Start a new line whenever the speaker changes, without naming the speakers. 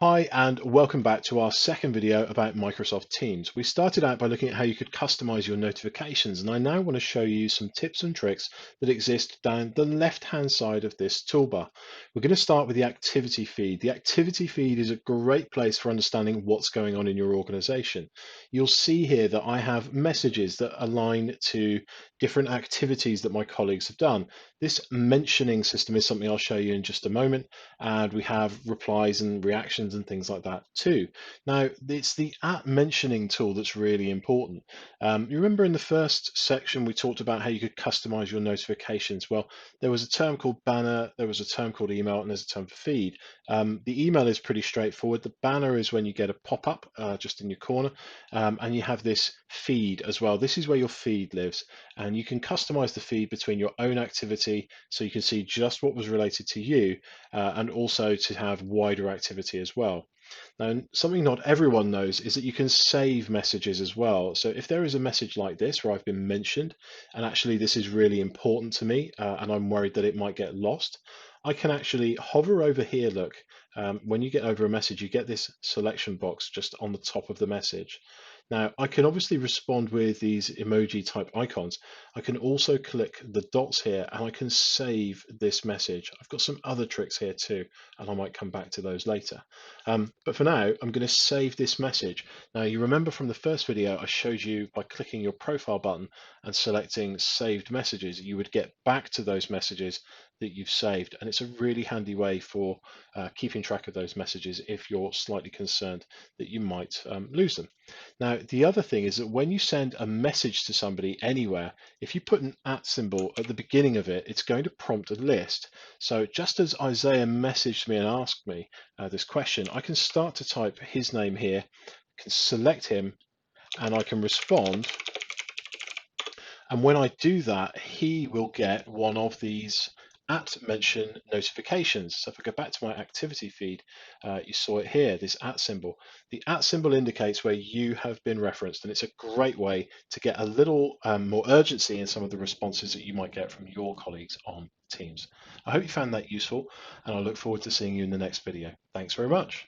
Hi, and welcome back to our second video about Microsoft Teams. We started out by looking at how you could customize your notifications, and I now want to show you some tips and tricks that exist down the left-hand side of this toolbar. We're going to start with the activity feed. The activity feed is a great place for understanding what's going on in your organization. You'll see here that I have messages that align to different activities that my colleagues have done. This mentioning system is something I'll show you in just a moment, and we have replies and reactions and things like that too. Now, it's the at mentioning tool that's really important. You remember in the first section we talked about how you could customize your notifications. Well, there was a term called banner, there was a term called email, and there's a term for feed. The email is pretty straightforward. The banner is when you get a pop-up just in your corner, and you have this feed as well. This is where your feed lives, and you can customize the feed between your own activity so you can see just what was related to you, and also to have wider activity as well. Now, something not everyone knows is that you can save messages as well. So if there is a message like this where I've been mentioned, and actually this is really important to me, and I'm worried that it might get lost, I can actually hover over here. Look, when you get over a message, you get this selection box just on the top of the message. Now, I can obviously respond with these emoji type icons. I can also click the dots here and I can save this message. I've got some other tricks here too, and I might come back to those later. But for now, I'm going to save this message. Now, you remember from the first video, I showed you by clicking your profile button and selecting saved messages, you would get back to those messages that you've saved. And it's a really handy way for keeping track of those messages if you're slightly concerned that you might lose them. Now, the other thing is that when you send a message to somebody anywhere, if you put an at symbol at the beginning of it, it's going to prompt a list. So just as Isaiah messaged me and asked me this question, I can start to type his name here, can select him, and I can respond. And when I do that, he will get one of these at mention notifications. So if I go back to my activity feed, you saw it here, this at symbol. The at symbol indicates where you have been referenced, and it's a great way to get a little more urgency in some of the responses that you might get from your colleagues on Teams. I hope you found that useful, and I look forward to seeing you in the next video. Thanks very much.